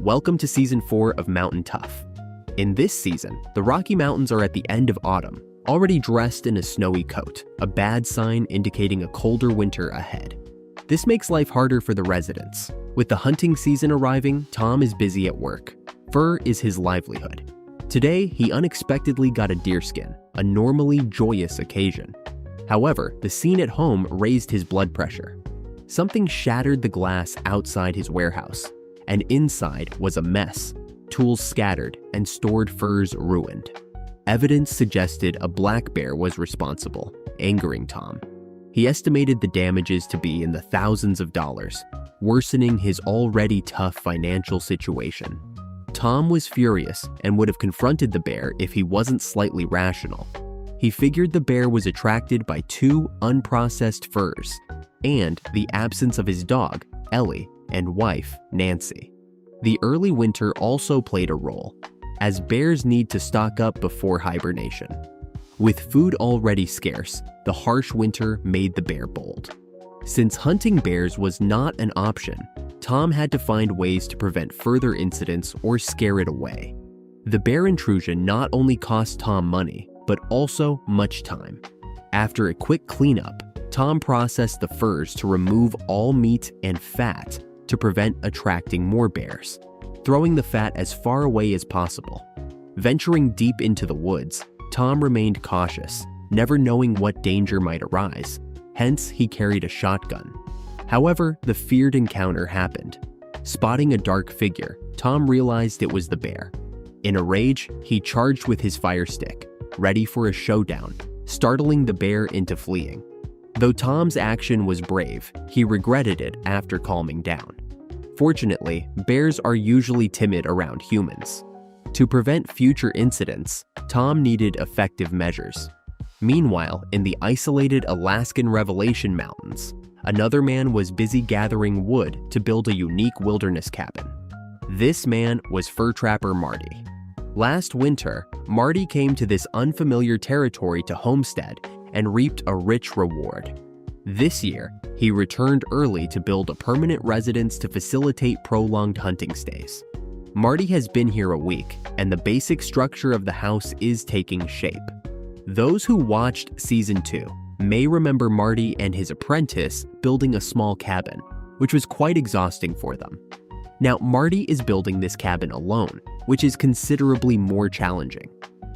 Welcome to Season 4 of Mountain Tough. In this season, the Rocky Mountains are at the end of autumn, already dressed in a snowy coat, a bad sign indicating a colder winter ahead. This makes life harder for the residents. With the hunting season arriving, Tom is busy at work. Fur is his livelihood. Today, he unexpectedly got a deerskin, a normally joyous occasion. However, the scene at home raised his blood pressure. Something shattered the glass outside his warehouse, and inside was a mess, tools scattered and stored furs ruined. Evidence suggested a black bear was responsible, angering Tom. He estimated the damages to be in the thousands of dollars, worsening his already tough financial situation. Tom was furious and would have confronted the bear if he wasn't slightly rational. He figured the bear was attracted by two unprocessed furs and the absence of his dog, Ellie, and wife, Nancy. The early winter also played a role, as bears need to stock up before hibernation. With food already scarce, the harsh winter made the bear bold. Since hunting bears was not an option, Tom had to find ways to prevent further incidents or scare it away. The bear intrusion not only cost Tom money, but also much time. After a quick cleanup, Tom processed the furs to remove all meat and fat to prevent attracting more bears, throwing the fat as far away as possible. Venturing deep into the woods, Tom remained cautious, never knowing what danger might arise. Hence, he carried a shotgun. However, the feared encounter happened. Spotting a dark figure, Tom realized it was the bear. In a rage, he charged with his fire stick, ready for a showdown, startling the bear into fleeing. Though Tom's action was brave, he regretted it after calming down. Fortunately, bears are usually timid around humans. To prevent future incidents, Tom needed effective measures. Meanwhile, in the isolated Alaskan Revelation Mountains, another man was busy gathering wood to build a unique wilderness cabin. This man was fur trapper Marty. Last winter, Marty came to this unfamiliar territory to homestead and reaped a rich reward. This year, he returned early to build a permanent residence to facilitate prolonged hunting stays. Marty has been here a week, and the basic structure of the house is taking shape. Those who watched Season 2 may remember Marty and his apprentice building a small cabin, which was quite exhausting for them. Now, Marty is building this cabin alone, which is considerably more challenging.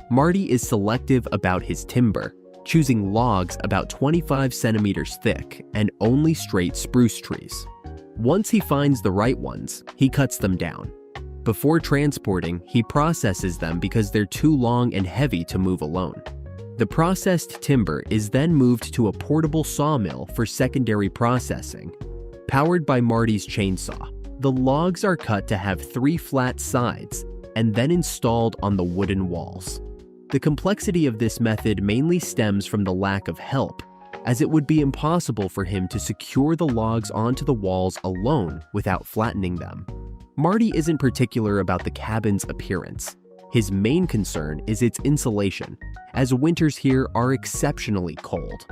Marty is selective about his timber, choosing logs about 25 centimeters thick and only straight spruce trees. Once he finds the right ones, he cuts them down. Before transporting, he processes them because they're too long and heavy to move alone. The processed timber is then moved to a portable sawmill for secondary processing. Powered by Marty's chainsaw, the logs are cut to have 3 flat sides and then installed on the wooden walls. The complexity of this method mainly stems from the lack of help, as it would be impossible for him to secure the logs onto the walls alone without flattening them. Marty isn't particular about the cabin's appearance. His main concern is its insulation, as winters here are exceptionally cold.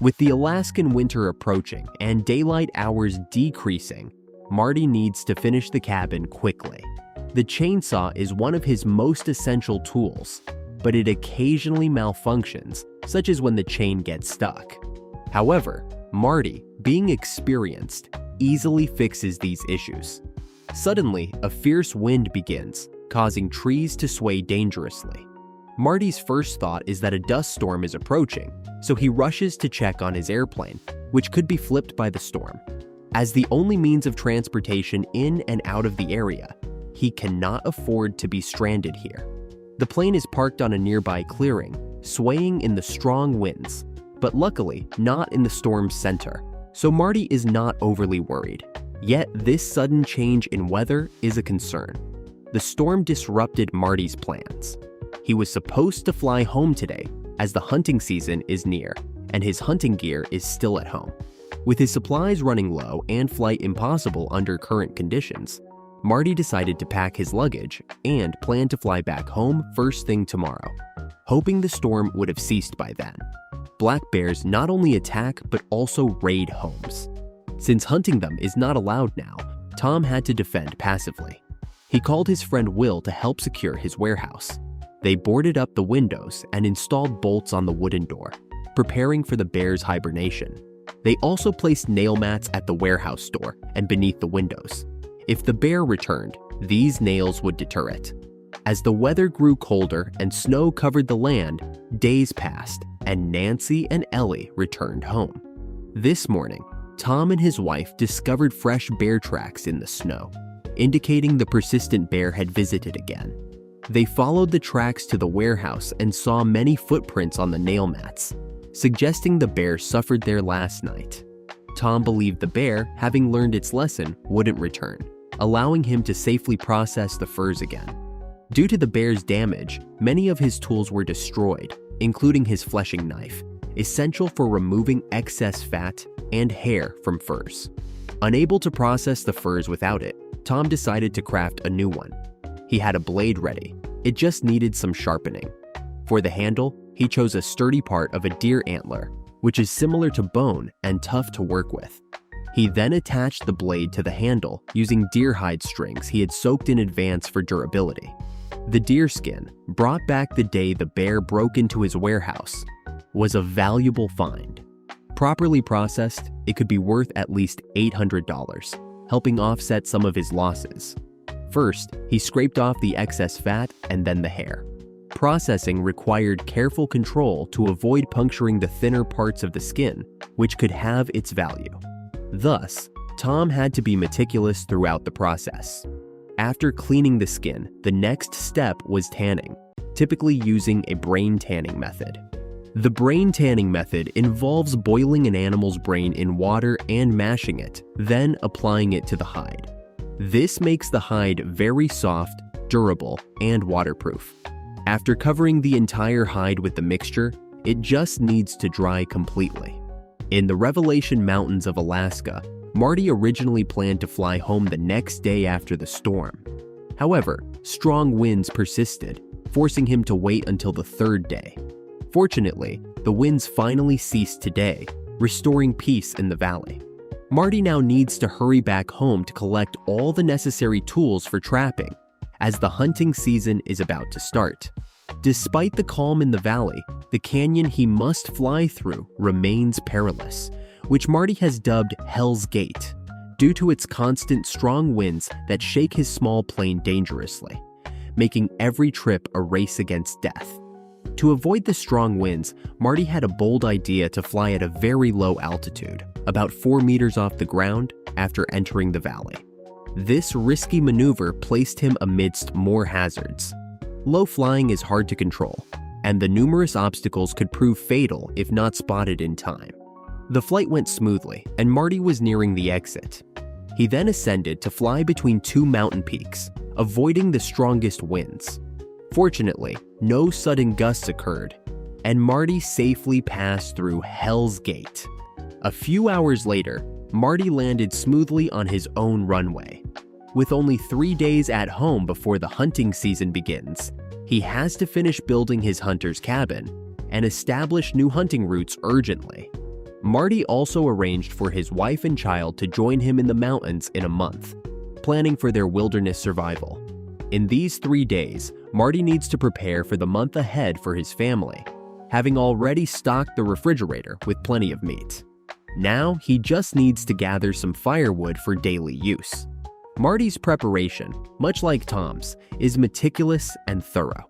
With the Alaskan winter approaching and daylight hours decreasing, Marty needs to finish the cabin quickly. The chainsaw is one of his most essential tools, but it occasionally malfunctions, such as when the chain gets stuck. However, Marty, being experienced, easily fixes these issues. Suddenly, a fierce wind begins, causing trees to sway dangerously. Marty's first thought is that a dust storm is approaching, so he rushes to check on his airplane, which could be flipped by the storm. As the only means of transportation in and out of the area, he cannot afford to be stranded here. The plane is parked on a nearby clearing, swaying in the strong winds, but luckily not in the storm's center, so Marty is not overly worried. Yet this sudden change in weather is a concern. The storm disrupted Marty's plans. He was supposed to fly home today, as the hunting season is near, and his hunting gear is still at home. With his supplies running low and flight impossible under current conditions, Marty decided to pack his luggage and planned to fly back home first thing tomorrow, hoping the storm would have ceased by then. Black bears not only attack but also raid homes. Since hunting them is not allowed now, Tom had to defend passively. He called his friend Will to help secure his warehouse. They boarded up the windows and installed bolts on the wooden door, preparing for the bear's hibernation. They also placed nail mats at the warehouse door and beneath the windows. If the bear returned, these nails would deter it. As the weather grew colder and snow covered the land, days passed, and Nancy and Ellie returned home. This morning, Tom and his wife discovered fresh bear tracks in the snow, indicating the persistent bear had visited again. They followed the tracks to the warehouse and saw many footprints on the nail mats, suggesting the bear suffered there last night. Tom believed the bear, having learned its lesson, wouldn't return, allowing him to safely process the furs again. Due to the bear's damage, many of his tools were destroyed, including his fleshing knife, essential for removing excess fat and hair from furs. Unable to process the furs without it, Tom decided to craft a new one. He had a blade ready. It just needed some sharpening. For the handle, he chose a sturdy part of a deer antler, which is similar to bone and tough to work with. He then attached the blade to the handle using deer hide strings he had soaked in advance for durability. The deer skin, brought back the day the bear broke into his warehouse, was a valuable find. Properly processed, it could be worth at least $800, helping offset some of his losses. First, he scraped off the excess fat and then the hair. Processing required careful control to avoid puncturing the thinner parts of the skin, which could have its value. Thus, Tom had to be meticulous throughout the process. After cleaning the skin, the next step was tanning, typically using a brain tanning method. The brain tanning method involves boiling an animal's brain in water and mashing it, then applying it to the hide. This makes the hide very soft, durable, and waterproof. After covering the entire hide with the mixture, it just needs to dry completely. In the Revelation Mountains of Alaska, Marty originally planned to fly home the next day after the storm. However, strong winds persisted, forcing him to wait until the third day. Fortunately, the winds finally ceased today, restoring peace in the valley. Marty now needs to hurry back home to collect all the necessary tools for trapping, as the hunting season is about to start. Despite the calm in the valley, the canyon he must fly through remains perilous, which Marty has dubbed Hell's Gate, due to its constant strong winds that shake his small plane dangerously, making every trip a race against death. To avoid the strong winds, Marty had a bold idea to fly at a very low altitude, about 4 meters off the ground, after entering the valley. This risky maneuver placed him amidst more hazards. Low flying is hard to control, and the numerous obstacles could prove fatal if not spotted in time. The flight went smoothly, and Marty was nearing the exit. He then ascended to fly between two mountain peaks, avoiding the strongest winds. Fortunately, no sudden gusts occurred, and Marty safely passed through Hell's Gate. A few hours later, Marty landed smoothly on his own runway. With only 3 days at home before the hunting season begins, he has to finish building his hunter's cabin and establish new hunting routes urgently. Marty also arranged for his wife and child to join him in the mountains in a month, planning for their wilderness survival. In these 3 days, Marty needs to prepare for the month ahead for his family, having already stocked the refrigerator with plenty of meat. Now he just needs to gather some firewood for daily use. Marty's preparation, much like Tom's, is meticulous and thorough.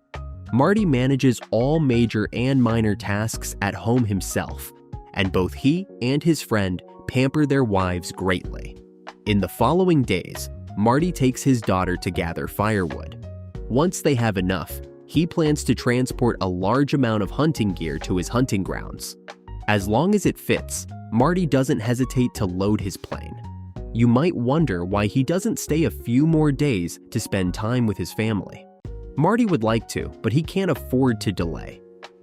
Marty manages all major and minor tasks at home himself, and both he and his friend pamper their wives greatly. In the following days, Marty takes his daughter to gather firewood. Once they have enough, he plans to transport a large amount of hunting gear to his hunting grounds. As long as it fits, Marty doesn't hesitate to load his plane. You might wonder why he doesn't stay a few more days to spend time with his family. Marty would like to, but he can't afford to delay.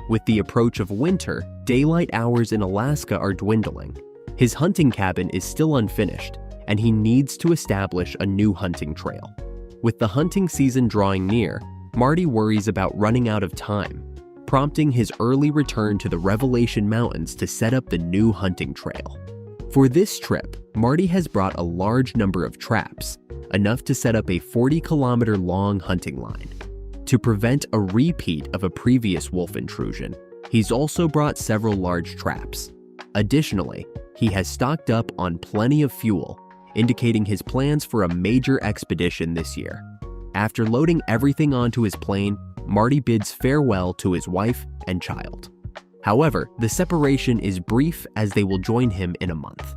With the approach of winter, daylight hours in Alaska are dwindling. His hunting cabin is still unfinished, and he needs to establish a new hunting trail. With the hunting season drawing near, Marty worries about running out of time, prompting his early return to the Revelation Mountains to set up the new hunting trail. For this trip, Marty has brought a large number of traps, enough to set up a 40-kilometer-long hunting line. To prevent a repeat of a previous wolf intrusion, he's also brought several large traps. Additionally, he has stocked up on plenty of fuel, indicating his plans for a major expedition this year. After loading everything onto his plane, Marty bids farewell to his wife and child. However, the separation is brief as they will join him in a month.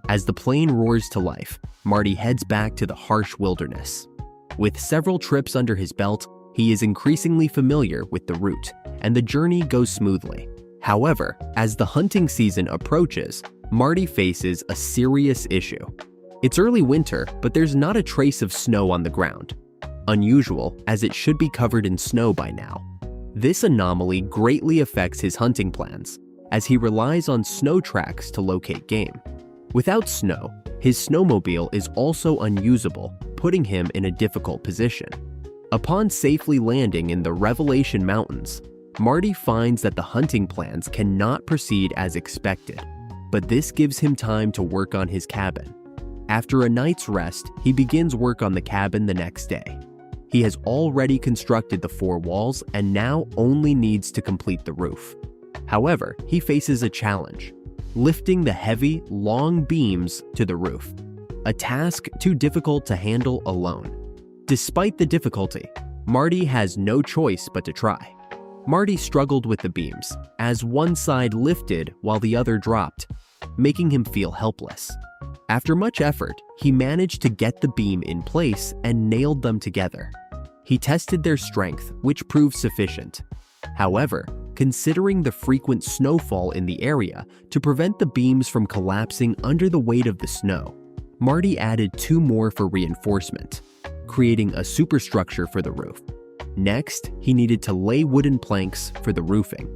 As the plane roars to life, Marty heads back to the harsh wilderness. With several trips under his belt, he is increasingly familiar with the route, and the journey goes smoothly. However, as the hunting season approaches, Marty faces a serious issue. It's early winter, but there's not a trace of snow on the ground. Unusual, as it should be covered in snow by now. This anomaly greatly affects his hunting plans, as he relies on snow tracks to locate game. Without snow, his snowmobile is also unusable, putting him in a difficult position. Upon safely landing in the Revelation Mountains, Marty finds that the hunting plans cannot proceed as expected, but this gives him time to work on his cabin. After a night's rest, he begins work on the cabin the next day. He has already constructed the 4 walls and now only needs to complete the roof. However, he faces a challenge: lifting the heavy, long beams to the roof, a task too difficult to handle alone. Despite the difficulty, Marty has no choice but to try. Marty struggled with the beams, as one side lifted while the other dropped, making him feel helpless. After much effort, he managed to get the beam in place and nailed them together. He tested their strength, which proved sufficient. However, considering the frequent snowfall in the area to prevent the beams from collapsing under the weight of the snow, Marty added 2 more for reinforcement, creating a superstructure for the roof. Next, he needed to lay wooden planks for the roofing.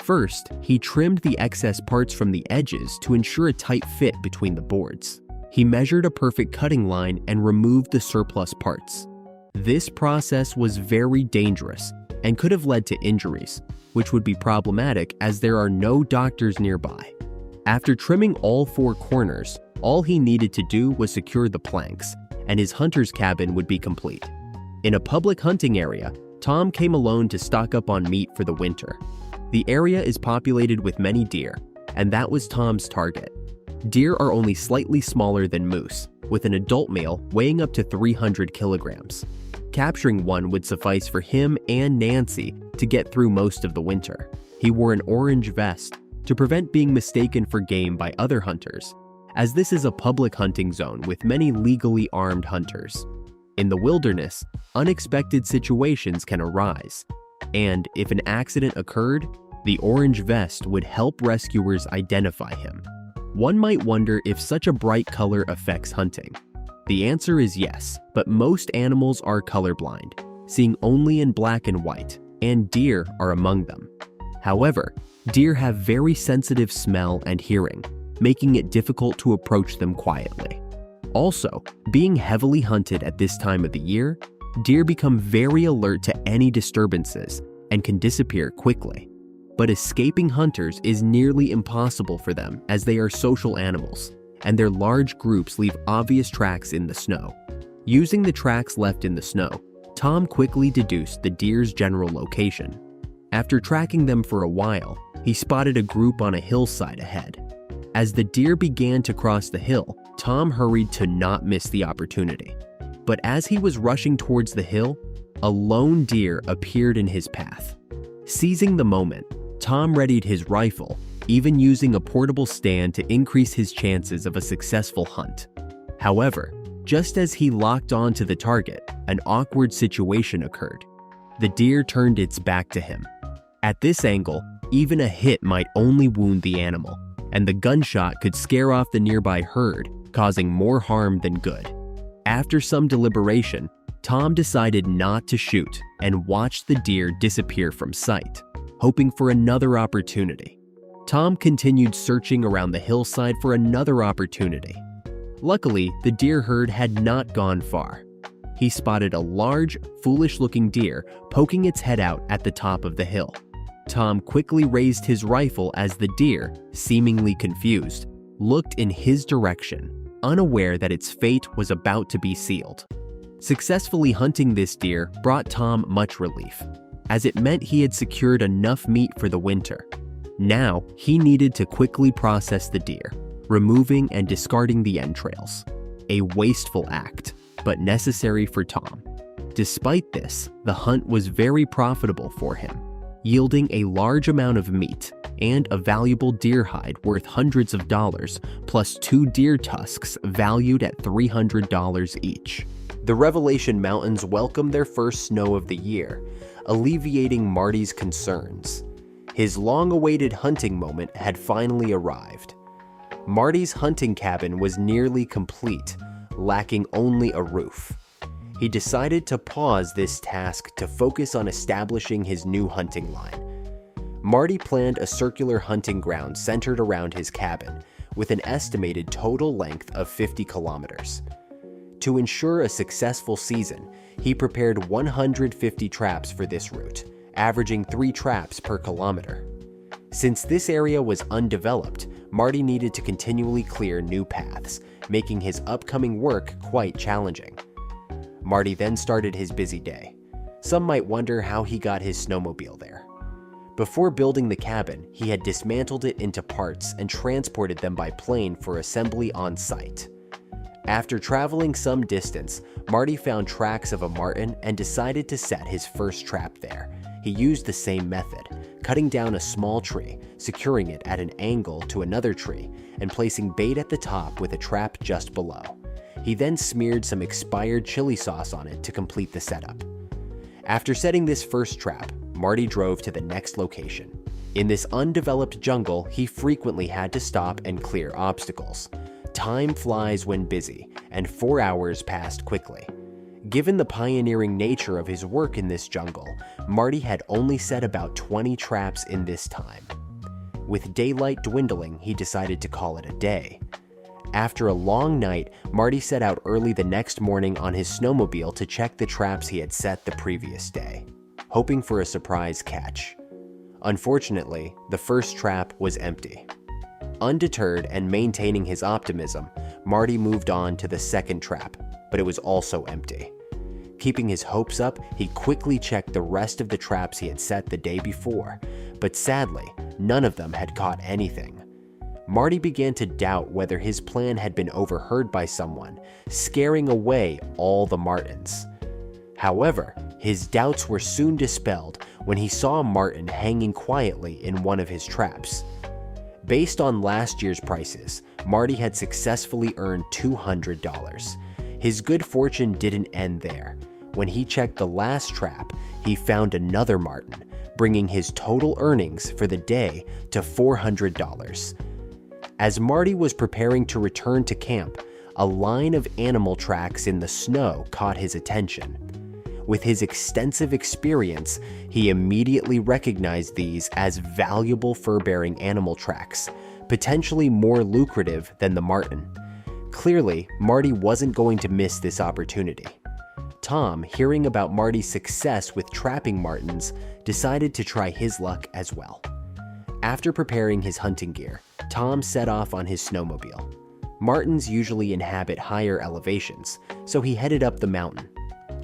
First, he trimmed the excess parts from the edges to ensure a tight fit between the boards. He measured a perfect cutting line and removed the surplus parts. This process was very dangerous and could have led to injuries, which would be problematic as there are no doctors nearby. After trimming all 4 corners, all he needed to do was secure the planks, and his hunter's cabin would be complete. In a public hunting area, Tom came alone to stock up on meat for the winter. The area is populated with many deer, and that was Tom's target. Deer are only slightly smaller than moose, with an adult male weighing up to 300 kilograms. Capturing one would suffice for him and Nancy to get through most of the winter. He wore an orange vest to prevent being mistaken for game by other hunters, as this is a public hunting zone with many legally armed hunters. In the wilderness, unexpected situations can arise, and if an accident occurred, the orange vest would help rescuers identify him. One might wonder if such a bright color affects hunting. The answer is yes, but most animals are colorblind, seeing only in black and white, and deer are among them. However, deer have very sensitive smell and hearing, making it difficult to approach them quietly. Also, being heavily hunted at this time of the year, deer become very alert to any disturbances and can disappear quickly. But escaping hunters is nearly impossible for them as they are social animals, and their large groups leave obvious tracks in the snow. Using the tracks left in the snow, Tom quickly deduced the deer's general location. After tracking them for a while, he spotted a group on a hillside ahead. As the deer began to cross the hill, Tom hurried to not miss the opportunity. But as he was rushing towards the hill, a lone deer appeared in his path. Seizing the moment, Tom readied his rifle, even using a portable stand to increase his chances of a successful hunt. However, just as he locked onto the target, an awkward situation occurred. The deer turned its back to him. At this angle, even a hit might only wound the animal, and the gunshot could scare off the nearby herd, causing more harm than good. After some deliberation, Tom decided not to shoot and watched the deer disappear from sight, hoping for another opportunity. Tom continued searching around the hillside for another opportunity. Luckily, the deer herd had not gone far. He spotted a large, foolish-looking deer poking its head out at the top of the hill. Tom quickly raised his rifle as the deer, seemingly confused, looked in his direction. unaware that its fate was about to be sealed. Successfully hunting this deer brought Tom much relief, as it meant he had secured enough meat for the winter. Now, he needed to quickly process the deer, removing and discarding the entrails. A wasteful act, but necessary for Tom. Despite this, the hunt was very profitable for him, yielding a large amount of meat and a valuable deer hide worth hundreds of dollars, plus 2 deer tusks valued at $300 each. The Revelation Mountains welcomed their first snow of the year, alleviating Marty's concerns. His long-awaited hunting moment had finally arrived. Marty's hunting cabin was nearly complete, lacking only a roof. He decided to pause this task to focus on establishing his new hunting line. Marty planned a circular hunting ground centered around his cabin, with an estimated total length of 50 kilometers. To ensure a successful season, he prepared 150 traps for this route, averaging 3 traps per kilometer. Since this area was undeveloped, Marty needed to continually clear new paths, making his upcoming work quite challenging. Marty then started his busy day. Some might wonder how he got his snowmobile there. Before building the cabin, he had dismantled it into parts and transported them by plane for assembly on site. After traveling some distance, Marty found tracks of a marten and decided to set his first trap there. He used the same method, cutting down a small tree, securing it at an angle to another tree, and placing bait at the top with a trap just below. He then smeared some expired chili sauce on it to complete the setup. After setting this first trap, Marty drove to the next location. In this undeveloped jungle, he frequently had to stop and clear obstacles. Time flies when busy, and 4 hours passed quickly. Given the pioneering nature of his work in this jungle, Marty had only set about 20 traps in this time. With daylight dwindling, he decided to call it a day. After a long night, Marty set out early the next morning on his snowmobile to check the traps he had set the previous day, hoping for a surprise catch. Unfortunately, the first trap was empty. Undeterred and maintaining his optimism, Marty moved on to the second trap, but it was also empty. Keeping his hopes up, he quickly checked the rest of the traps he had set the day before, but sadly, none of them had caught anything. Marty began to doubt whether his plan had been overheard by someone, scaring away all the martens. However, his doubts were soon dispelled when he saw a marten hanging quietly in one of his traps. Based on last year's prices, Marty had successfully earned $200. His good fortune didn't end there. When he checked the last trap, he found another marten, bringing his total earnings for the day to $400. As Marty was preparing to return to camp, a line of animal tracks in the snow caught his attention. With his extensive experience, he immediately recognized these as valuable fur-bearing animal tracks, potentially more lucrative than the marten. Clearly, Marty wasn't going to miss this opportunity. Tom, hearing about Marty's success with trapping martens, decided to try his luck as well. After preparing his hunting gear, Tom set off on his snowmobile. Martens usually inhabit higher elevations, so he headed up the mountain.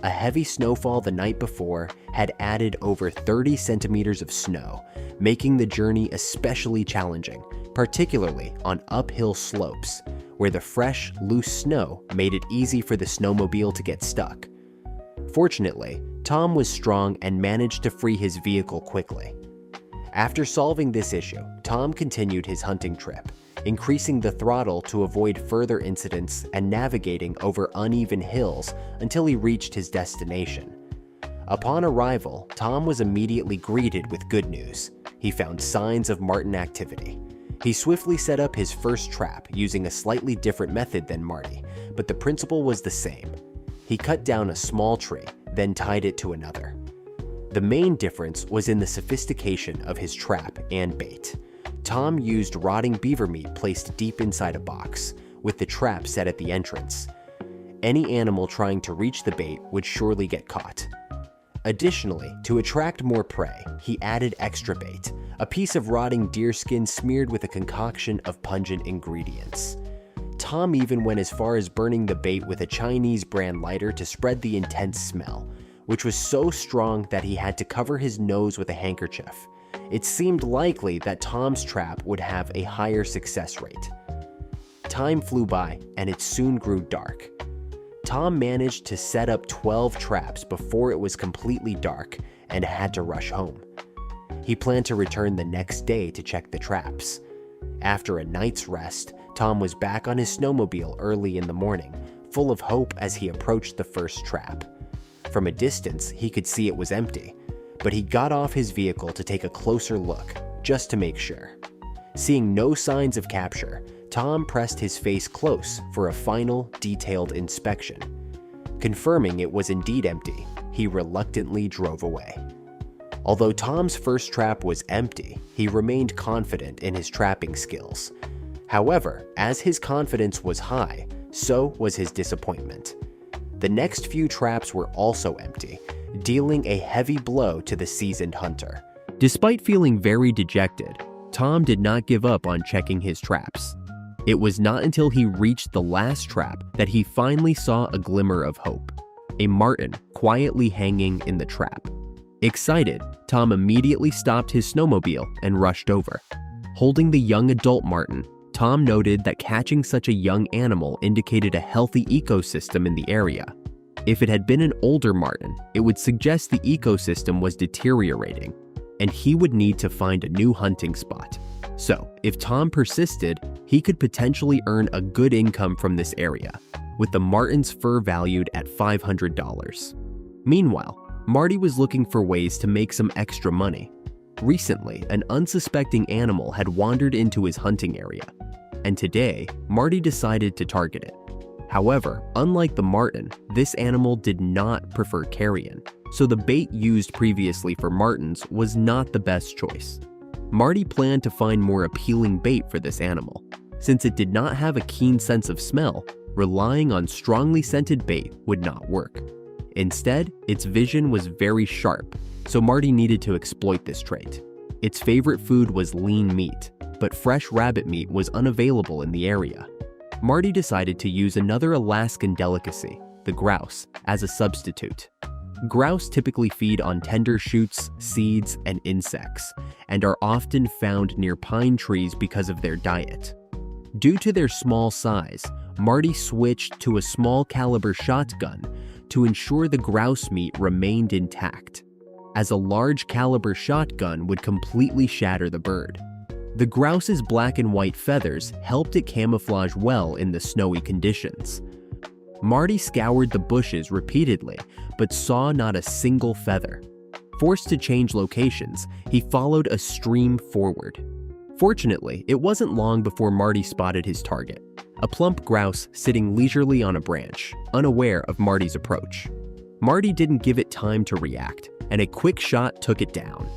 A heavy snowfall the night before had added over 30 centimeters of snow, making the journey especially challenging, particularly on uphill slopes, where the fresh, loose snow made it easy for the snowmobile to get stuck. Fortunately, Tom was strong and managed to free his vehicle quickly. After solving this issue, Tom continued his hunting trip, increasing the throttle to avoid further incidents and navigating over uneven hills until he reached his destination. Upon arrival, Tom was immediately greeted with good news. He found signs of marten activity. He swiftly set up his first trap using a slightly different method than Marty, but the principle was the same. He cut down a small tree, then tied it to another. The main difference was in the sophistication of his trap and bait. Tom used rotting beaver meat placed deep inside a box, with the trap set at the entrance. Any animal trying to reach the bait would surely get caught. Additionally, to attract more prey, he added extra bait, a piece of rotting deer skin smeared with a concoction of pungent ingredients. Tom even went as far as burning the bait with a Chinese brand lighter to spread the intense smell, which was so strong that he had to cover his nose with a handkerchief. It seemed likely that Tom's trap would have a higher success rate. Time flew by, and it soon grew dark. Tom managed to set up 12 traps before it was completely dark and had to rush home. He planned to return the next day to check the traps. After a night's rest, Tom was back on his snowmobile early in the morning, full of hope as he approached the first trap. From a distance, he could see it was empty, but he got off his vehicle to take a closer look, just to make sure. Seeing no signs of capture, Tom pressed his face close for a final, detailed inspection. Confirming it was indeed empty, he reluctantly drove away. Although Tom's first trap was empty, he remained confident in his trapping skills. However, as his confidence was high, so was his disappointment. The next few traps were also empty, dealing a heavy blow to the seasoned hunter. Despite feeling very dejected, Tom did not give up on checking his traps. It was not until he reached the last trap that he finally saw a glimmer of hope: a marten quietly hanging in the trap. Excited, Tom immediately stopped his snowmobile and rushed over. Holding the young adult marten, Tom noted that catching such a young animal indicated a healthy ecosystem in the area. If it had been an older marten, it would suggest the ecosystem was deteriorating, and he would need to find a new hunting spot. So, if Tom persisted, he could potentially earn a good income from this area, with the marten's fur valued at $500. Meanwhile, Marty was looking for ways to make some extra money. Recently, an unsuspecting animal had wandered into his hunting area, and today, Marty decided to target it. However, unlike the marten, this animal did not prefer carrion, so the bait used previously for martens was not the best choice. Marty planned to find more appealing bait for this animal. Since it did not have a keen sense of smell, relying on strongly scented bait would not work. Instead, its vision was very sharp, so Marty needed to exploit this trait. Its favorite food was lean meat, but fresh rabbit meat was unavailable in the area. Marty decided to use another Alaskan delicacy, the grouse, as a substitute. Grouse typically feed on tender shoots, seeds, and insects, and are often found near pine trees because of their diet. Due to their small size, Marty switched to a small caliber shotgun to ensure the grouse meat remained intact, as a large caliber shotgun would completely shatter the bird. The grouse's black and white feathers helped it camouflage well in the snowy conditions. Marty scoured the bushes repeatedly, but saw not a single feather. Forced to change locations, he followed a stream forward. Fortunately, it wasn't long before Marty spotted his target, a plump grouse sitting leisurely on a branch, unaware of Marty's approach. Marty didn't give it time to react, and a quick shot took it down.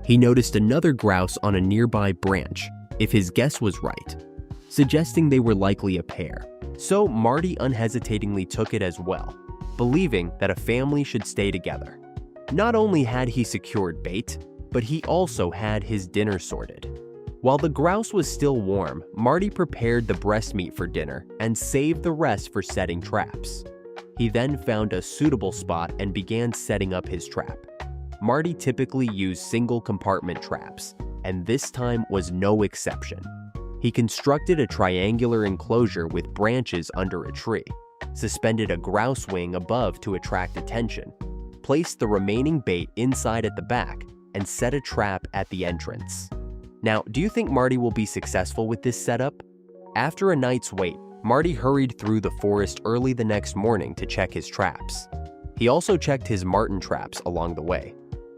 He noticed another grouse on a nearby branch, if his guess was right, suggesting they were likely a pair. So Marty unhesitatingly took it as well, believing that a family should stay together. Not only had he secured bait, but he also had his dinner sorted. While the grouse was still warm, Marty prepared the breast meat for dinner and saved the rest for setting traps. He then found a suitable spot and began setting up his trap. Marty typically used single compartment traps, and this time was no exception. He constructed a triangular enclosure with branches under a tree, suspended a grouse wing above to attract attention, placed the remaining bait inside at the back, and set a trap at the entrance. Now, do you think Marty will be successful with this setup? After a night's wait, Marty hurried through the forest early the next morning to check his traps. He also checked his marten traps along the way.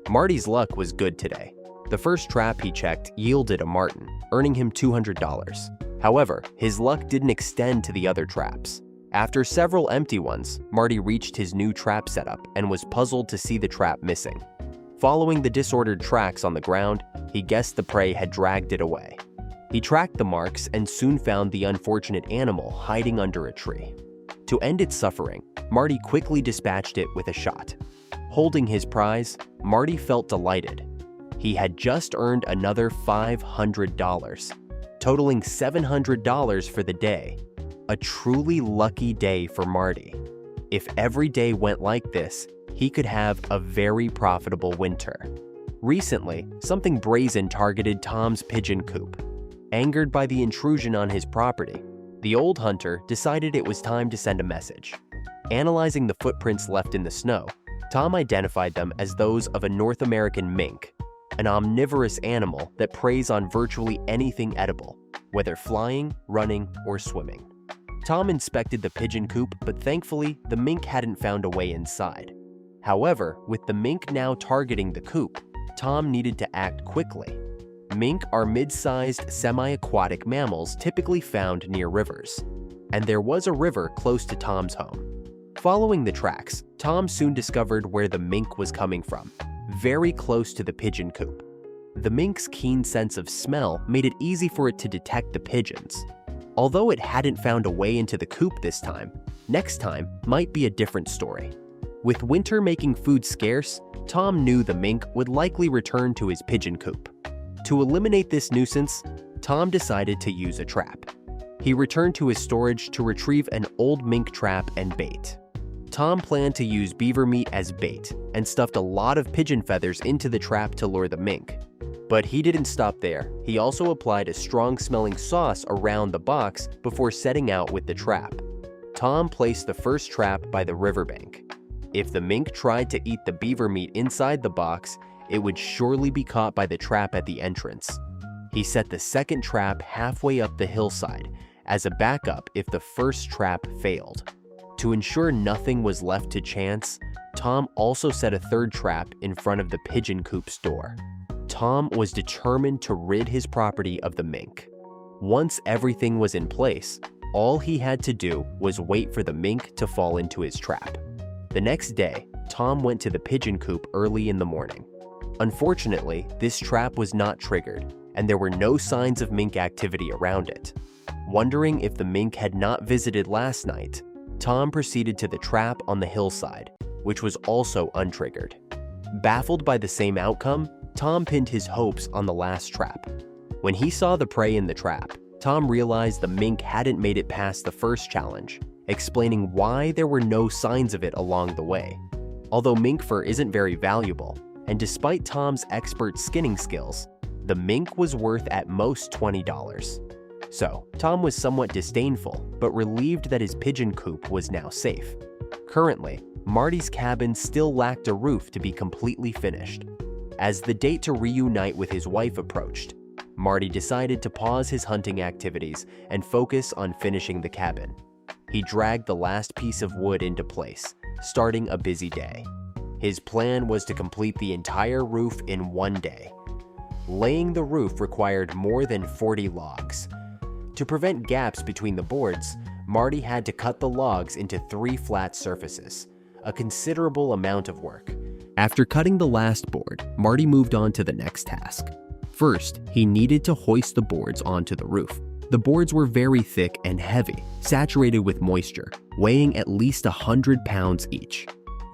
Marty's luck was good today. The first trap he checked yielded a marten, earning him $200. However, his luck didn't extend to the other traps. After several empty ones, Marty reached his new trap setup and was puzzled to see the trap missing. Following the disordered tracks on the ground, he guessed the prey had dragged it away. He tracked the marks and soon found the unfortunate animal hiding under a tree. To end its suffering, Marty quickly dispatched it with a shot. Holding his prize, Marty felt delighted. He had just earned another $500, totaling $700 for the day. A truly lucky day for Marty. If every day went like this, he could have a very profitable winter. Recently, something brazen targeted Tom's pigeon coop. Angered by the intrusion on his property, the old hunter decided it was time to send a message. Analyzing the footprints left in the snow, Tom identified them as those of a North American mink, an omnivorous animal that preys on virtually anything edible, whether flying, running, or swimming. Tom inspected the pigeon coop, but thankfully, the mink hadn't found a way inside. However, with the mink now targeting the coop, Tom needed to act quickly. Mink are mid-sized, semi-aquatic mammals typically found near rivers, and there was a river close to Tom's home. Following the tracks, Tom soon discovered where the mink was coming from, very close to the pigeon coop. The mink's keen sense of smell made it easy for it to detect the pigeons. Although it hadn't found a way into the coop this time, next time might be a different story. With winter making food scarce, Tom knew the mink would likely return to his pigeon coop. To eliminate this nuisance, Tom decided to use a trap. He returned to his storage to retrieve an old mink trap and bait. Tom planned to use beaver meat as bait and stuffed a lot of pigeon feathers into the trap to lure the mink. But he didn't stop there. He also applied a strong-smelling sauce around the box before setting out with the trap. Tom placed the first trap by the riverbank. If the mink tried to eat the beaver meat inside the box, it would surely be caught by the trap at the entrance. He set the second trap halfway up the hillside as a backup if the first trap failed. To ensure nothing was left to chance, Tom also set a third trap in front of the pigeon coop's door. Tom was determined to rid his property of the mink. Once everything was in place, all he had to do was wait for the mink to fall into his trap. The next day, Tom went to the pigeon coop early in the morning. Unfortunately, this trap was not triggered, and there were no signs of mink activity around it. Wondering if the mink had not visited last night, Tom proceeded to the trap on the hillside, which was also untriggered. Baffled by the same outcome, Tom pinned his hopes on the last trap. When he saw the prey in the trap, Tom realized the mink hadn't made it past the first challenge, explaining why there were no signs of it along the way. Although mink fur isn't very valuable, and despite Tom's expert skinning skills, the mink was worth at most $20. So, Tom was somewhat disdainful, but relieved that his pigeon coop was now safe. Currently, Marty's cabin still lacked a roof to be completely finished. As the date to reunite with his wife approached, Marty decided to pause his hunting activities and focus on finishing the cabin. He dragged the last piece of wood into place, starting a busy day. His plan was to complete the entire roof in one day. Laying the roof required more than 40 logs. To prevent gaps between the boards, Marty had to cut the logs into 3 flat surfaces, a considerable amount of work. After cutting the last board, Marty moved on to the next task. First, he needed to hoist the boards onto the roof. The boards were very thick and heavy, saturated with moisture, weighing at least 100 pounds each.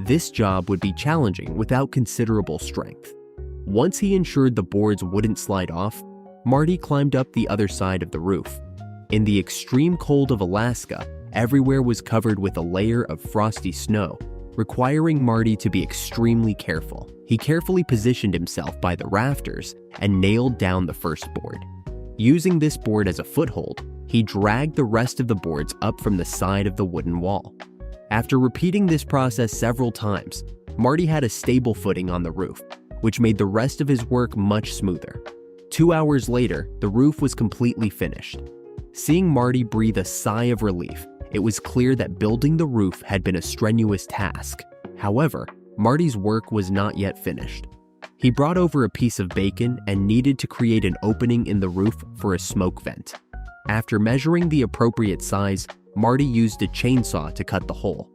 This job would be challenging without considerable strength. Once he ensured the boards wouldn't slide off, Marty climbed up the other side of the roof. In the extreme cold of Alaska, everywhere was covered with a layer of frosty snow, requiring Marty to be extremely careful. He carefully positioned himself by the rafters and nailed down the first board. Using this board as a foothold, he dragged the rest of the boards up from the side of the wooden wall. After repeating this process several times, Marty had a stable footing on the roof, which made the rest of his work much smoother. 2 hours later, the roof was completely finished. Seeing Marty breathe a sigh of relief, it was clear that building the roof had been a strenuous task. However, Marty's work was not yet finished. He brought over a piece of bacon and needed to create an opening in the roof for a smoke vent. After measuring the appropriate size, Marty used a chainsaw to cut the hole.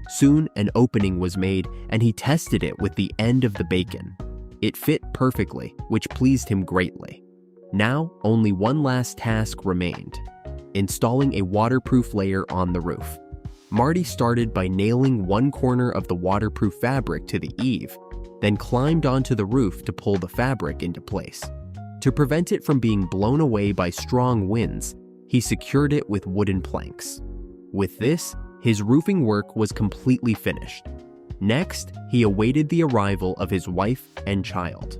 Soon, an opening was made, and he tested it with the end of the bacon. It fit perfectly, which pleased him greatly. Now, only one last task remained: installing a waterproof layer on the roof. Marty started by nailing one corner of the waterproof fabric to the eave, then climbed onto the roof to pull the fabric into place. To prevent it from being blown away by strong winds, he secured it with wooden planks. With this, his roofing work was completely finished. Next, he awaited the arrival of his wife and child.